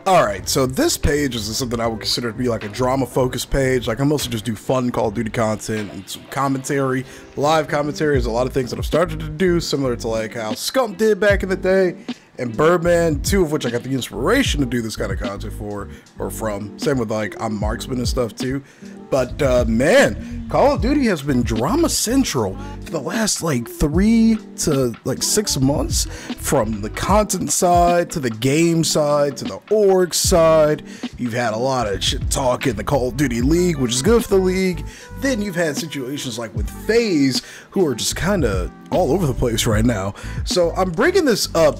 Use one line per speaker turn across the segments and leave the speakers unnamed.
Alright, so this page is something I would consider to be like a drama-focused page. Like, I mostly just do fun Call of Duty content and some commentary. Live commentary is a lot of things that I've started to do, similar to like how Scump did back in the day, and Birdman, two of which I got the inspiration to do this kind of content for, or from. Same with like, I'm Marksman and stuff too. But man, Call of Duty has been drama central for the last like 3 to like 6 months, from the content side to the game side to the org side. You've had a lot of shit talk in the Call of Duty League, which is good for the league. Then you've had situations like with FaZe, who are just kind of all over the place right now. So I'm bringing this up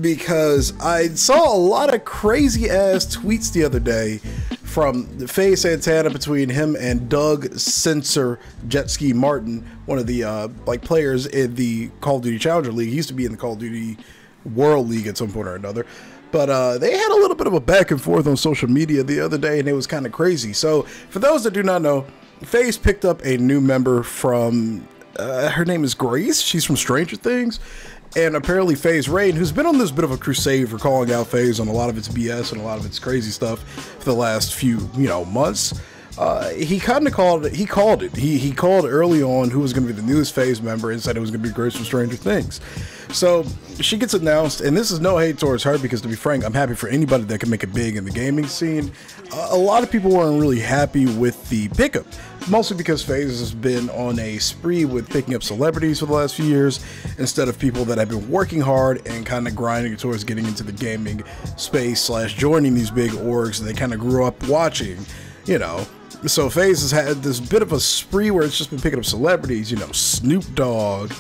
because I saw a lot of crazy ass tweets the other day from FaZe Santana, between him and Doug Censor Jetski Martin, one of the like players in the Call of Duty Challenger League. He used to be in the Call of Duty World League at some point or another. But they had a little bit of a back and forth on social media the other day, and it was kind of crazy. So for those that do not know, FaZe picked up a new member from, her name is Grace. She's from Stranger Things. And apparently FaZe Rain, who's been on this bit of a crusade for calling out FaZe on a lot of its BS and a lot of its crazy stuff for the last few, months, he kind of called it. He called early on who was going to be the newest FaZe member and said it was going to be Grace from Stranger Things. So she gets announced, and this is no hate towards her, because to be frank, I'm happy for anybody that can make it big in the gaming scene. A lot of people weren't really happy with the pickup, mostly because FaZe has been on a spree with picking up celebrities for the last few years, instead of people that have been working hard and kind of grinding towards getting into the gaming space / joining these big orgs that they kind of grew up watching, So FaZe has had this bit of a spree where it's just been picking up celebrities, Snoop Dogg,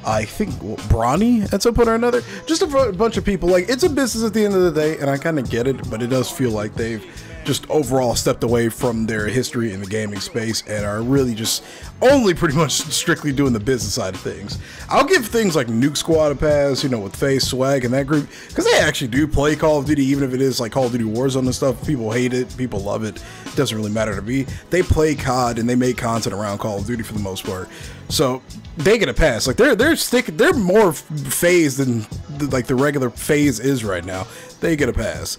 I think Bronny at some point or another, just a bunch of people. Like, it's a business at the end of the day, and I kind of get it, but it does feel like they've just overall stepped away from their history in the gaming space and are really just only pretty much strictly doing the business side of things. I'll give things like Nuke Squad a pass, with FaZe Swag and that group, because they actually do play Call of Duty, even if it is like Call of Duty Warzone and stuff. People hate it, people love it. It doesn't really matter to me. They play COD and they make content around Call of Duty for the most part, so they get a pass. Like, they're more FaZe than like the regular FaZe is right now. They get a pass.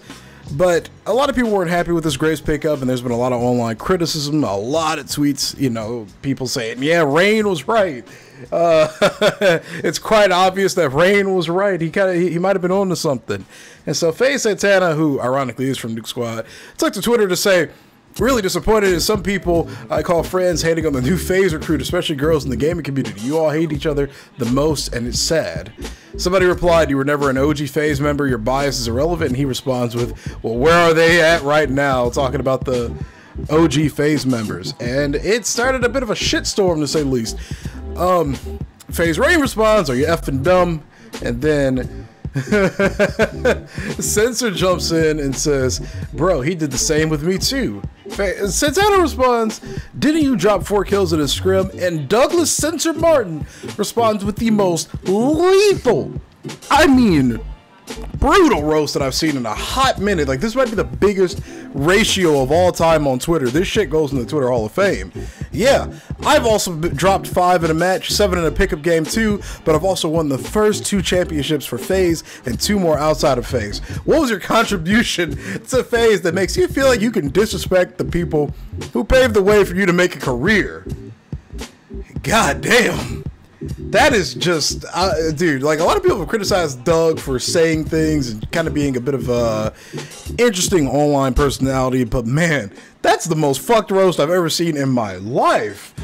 But a lot of people weren't happy with this Grace pickup, and there's been a lot of online criticism, a lot of tweets, people saying, yeah, Rain was right. It's quite obvious that Rain was right. He might have been on to something. And so FaZe Santana, who ironically is from Nuke Squad, took to Twitter to say, really disappointed in some people I call friends hating on the new FaZe recruit, especially girls in the gaming community. You all hate each other the most, and it's sad. Somebody replied, you were never an OG FaZe member, your bias is irrelevant, and he responds with, well, where are they at right now? Talking about the OG FaZe members. And it started a bit of a shitstorm, to say the least. FaZe Rain responds, are you effing dumb? And then Censor jumps in and says, bro, he did the same with me too. Santana responds, didn't you drop 4 kills in a scrim? And Douglas Censor Martin responds with the most lethal, brutal roast that I've seen in a hot minute. Like, this might be the biggest ratio of all time on Twitter. This shit goes in the Twitter Hall of Fame. Yeah, I've also dropped 5 in a match, 7 in a pickup game too, but I've also won the first 2 championships for FaZe and 2 more outside of FaZe. What was your contribution to FaZe that makes you feel like you can disrespect the people who paved the way for you to make a career? God damn. That is just, dude, like, a lot of people have criticized Doug for saying things and kind of being a bit of a interesting online personality, but man, that's the most fucked roast I've ever seen in my life.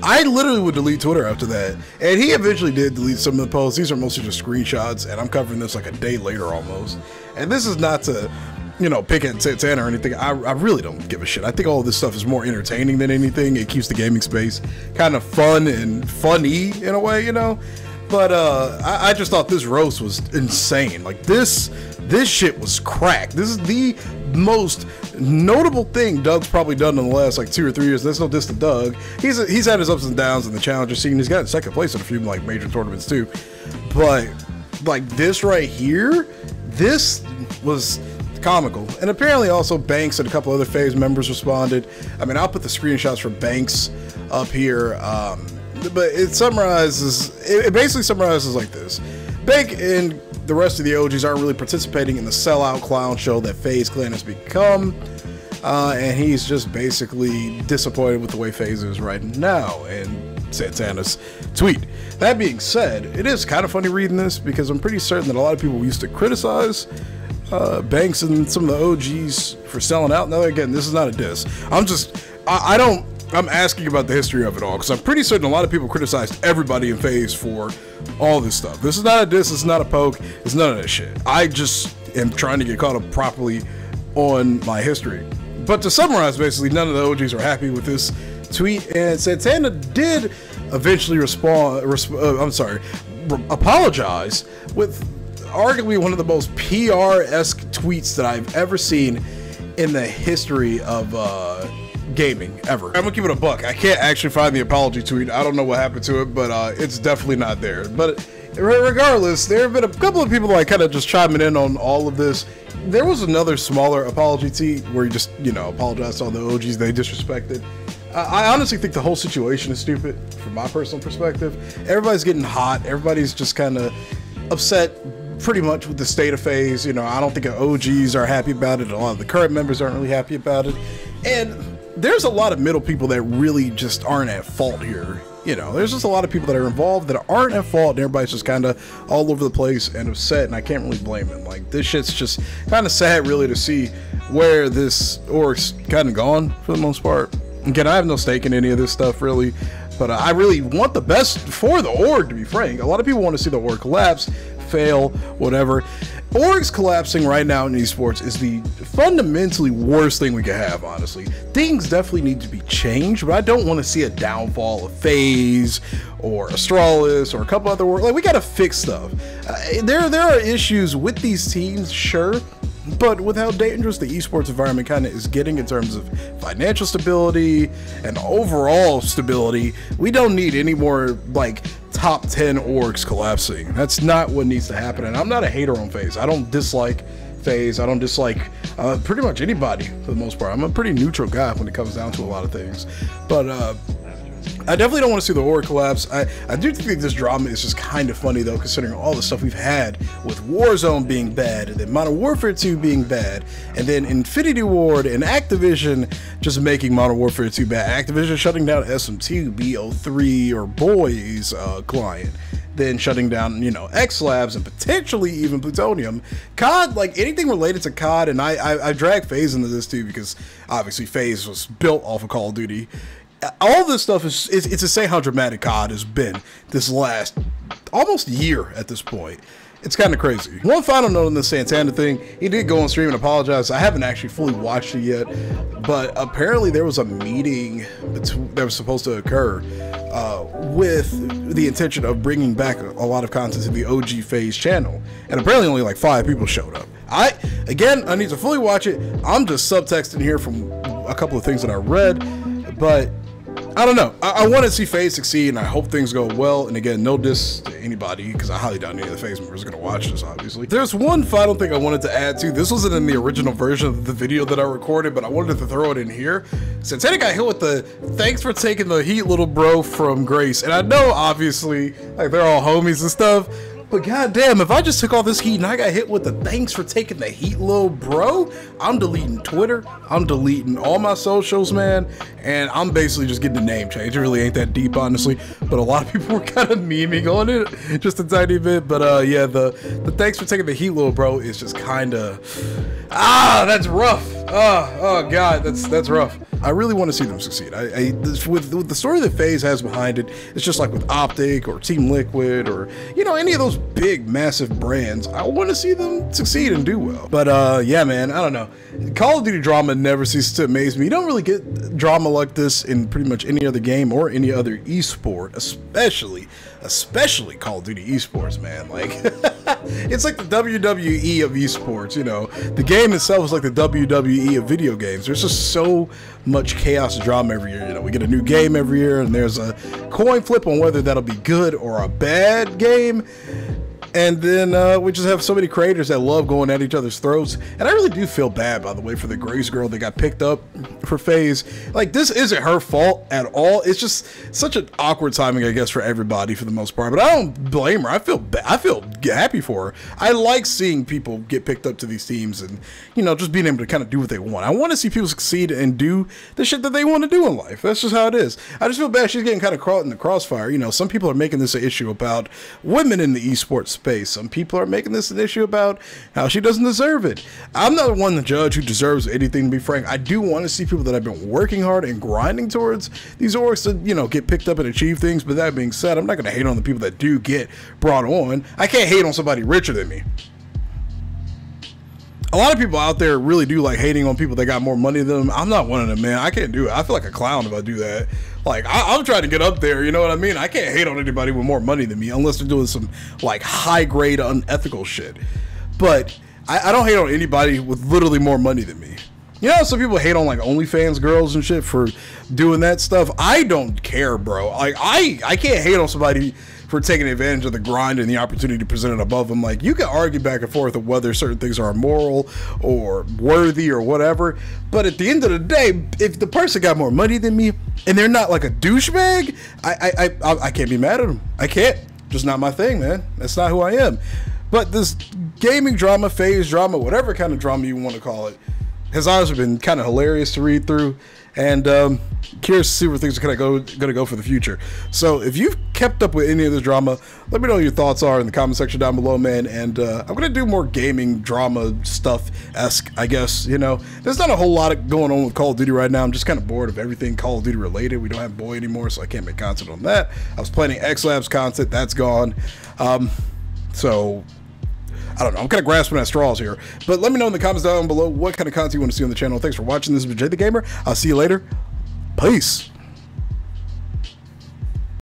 I literally would delete Twitter after that, and he eventually did delete some of the posts. These are mostly just screenshots, and I'm covering this like a day later almost. And this is not to, pick at Santana or anything. I really don't give a shit. I think all of this stuff is more entertaining than anything. It keeps the gaming space kind of fun and funny in a way, But I just thought this roast was insane. Like, this shit was crack. This is the most notable thing Doug's probably done in the last like 2 or 3 years. There's no diss to Doug. He's had his ups and downs in the challenger scene. He's got in second place in a few like major tournaments too. But like this right here, this was comical. And apparently also Banks and a couple other FaZe members responded. I mean, I'll put the screenshots from Banks up here. But it basically summarizes like this. Bank and the rest of the OGs aren't really participating in the sellout clown show that FaZe Clan has become. And he's just basically disappointed with the way FaZe is right now, and Santana's tweet. That being said, it is kind of funny reading this because I'm pretty certain that a lot of people used to criticize Banks and some of the OGs for selling out. Now, again, this is not a diss. I'm asking about the history of it all because I'm pretty certain a lot of people criticized everybody in FaZe for all this stuff. This is not a diss, it's not a poke, it's none of that shit. I just am trying to get caught up properly on my history. But to summarize, basically, none of the OGs are happy with this tweet, and Santana did eventually apologize with arguably one of the most PR-esque tweets that I've ever seen in the history of gaming ever. I'm gonna keep it a buck. I can't actually find the apology tweet. I don't know what happened to it, but it's definitely not there. But regardless, there have been a couple of people like kind of just chiming in on all of this. There was another smaller apology tweet where he just, you know, apologized to all the OGs they disrespected. I honestly think the whole situation is stupid from my personal perspective. Everybody's getting hot. Everybody's just kind of upset pretty much with the state of FaZe. You know, I don't think the OGs are happy about it. A lot of the current members aren't really happy about it. And there's a lot of middle people that really just aren't at fault here. You know, there's just a lot of people that are involved that aren't at fault, and everybody's just kind of all over the place and upset, and I can't really blame them. Like, this shit's just kind of sad, really, to see where this org's kind of gone for the most part. Again, I have no stake in any of this stuff, really, but I really want the best for the org, to be frank. A lot of people want to see the org collapse, fail, whatever. Orgs collapsing right now in esports is the fundamentally worst thing we could have, honestly. Things definitely need to be changed, but I don't want to see a downfall of FaZe or Astralis or a couple other orgs. Like, we got to fix stuff. There are issues with these teams, sure, but with how dangerous the esports environment kind of is getting in terms of financial stability and overall stability, we don't need any more, like, top 10 orgs collapsing. That's not what needs to happen, and I'm not a hater on FaZe. I don't dislike FaZe. I don't dislike pretty much anybody for the most part. I'm a pretty neutral guy when it comes down to a lot of things, but I definitely don't want to see the org collapse. I do think this drama is just kind of funny, though, considering all the stuff we've had with Warzone being bad, and then Modern Warfare 2 being bad, and then Infinity Ward and Activision just making Modern Warfare 2 bad. Activision shutting down SM2, BO3, or Boys client, then shutting down, you know, X Labs and potentially even Plutonium. COD, like anything related to COD, and I drag FaZe into this too because obviously FaZe was built off of Call of Duty. All this stuff is it's insane how dramatic COD has been this last almost year at this point. It's kind of crazy. One final note on the Santana thing, he did go on stream and apologize. I haven't actually fully watched it yet, but apparently there was a meeting that was supposed to occur with the intention of bringing back a lot of content to the OG FaZe channel, and apparently only like 5 people showed up. I need to fully watch it. I'm just subtexting here from a couple of things that I read, but I don't know. I want to see FaZe succeed, and I hope things go well. And again, no diss to anybody, because I highly doubt any of the FaZe members are going to watch this, obviously. There's one final thing I wanted to add, too. This wasn't in the original version of the video that I recorded, but I wanted to throw it in here. Santana got hit with the, "Thanks for taking the heat, little bro," from Grace. And I know, obviously, like, they're all homies and stuff, but goddamn, if I just took all this heat and I got hit with the "thanks for taking the heat, little bro," I'm deleting Twitter, I'm deleting all my socials, man, and I'm basically just getting the name change. It really ain't that deep, honestly, but a lot of people were kind of memeing on it just a tiny bit. But yeah, the "thanks for taking the heat, little bro" is just kind of, that's rough. Oh god, that's rough. I really want to see them succeed. With the story that FaZe has behind it, it's just like with Optic or Team Liquid or, you know, any of those big, massive brands. I want to see them succeed and do well. But yeah, man, I don't know. Call of Duty drama never ceases to amaze me. You don't really get drama like this in pretty much any other game or any other esport, especially Call of Duty esports, man. Like, it's like the WWE of esports, you know. The game itself is like the WWE of video games. There's just so much chaos and drama every year. You know, we get a new game every year, and there's a coin flip on whether that'll be good or a bad game. And then we just have so many creators that love going at each other's throats. And I really do feel bad, by the way, for the Grace girl that got picked up for FaZe. Like, this isn't her fault at all. It's just such an awkward timing, I guess, for everybody for the most part. But I don't blame her. I feel happy for her. I like seeing people get picked up to these teams and, you know, just being able to kind of do what they want. I want to see people succeed and do the shit that they want to do in life. That's just how it is. I just feel bad she's getting kind of caught in the crossfire. You know, some people are making this an issue about women in the esports space. Some people are making this an issue about how she doesn't deserve it. I'm not the one to judge who deserves anything, to be frank. I do want to see people that have been working hard and grinding towards these orgs to, you know, get picked up and achieve things. But that being said, I'm not going to hate on the people that do get brought on. I can't hate on somebody richer than me. A lot of people out there really do like hating on people that got more money than them. I'm not one of them, man. I can't do it. I feel like a clown if I do that. Like, I'm trying to get up there, you know what I mean? I can't hate on anybody with more money than me unless they're doing some, like, high-grade, unethical shit. But I don't hate on anybody with literally more money than me. You know, some people hate on, like, OnlyFans girls and shit for doing that stuff. I don't care, bro. Like, I can't hate on somebody for taking advantage of the grind and the opportunity presented above them. Like, you can argue back and forth of whether certain things are immoral or worthy or whatever, but at the end of the day, if the person got more money than me and they're not like a douchebag, I can't be mad at them. I can't. Just not my thing, man. That's not who I am. But this gaming drama, FaZe drama, whatever kind of drama you want to call it, has honestly been kind of hilarious to read through, and curious to see where things are going to go for the future. So if you've kept up with any of this drama, let me know what your thoughts are in the comment section down below, man. And I'm going to do more gaming drama stuff-esque, I guess. You know, there's not a whole lot going on with Call of Duty right now. I'm just kind of bored of everything Call of Duty related. We don't have Boy anymore, so I can't make content on that. I was planning X-Labs content. That's gone. So I don't know. I'm kind of grasping at straws here. But let me know in the comments down below what kind of content you want to see on the channel. Thanks for watching. This is Jay the Gamer. I'll see you later. Peace.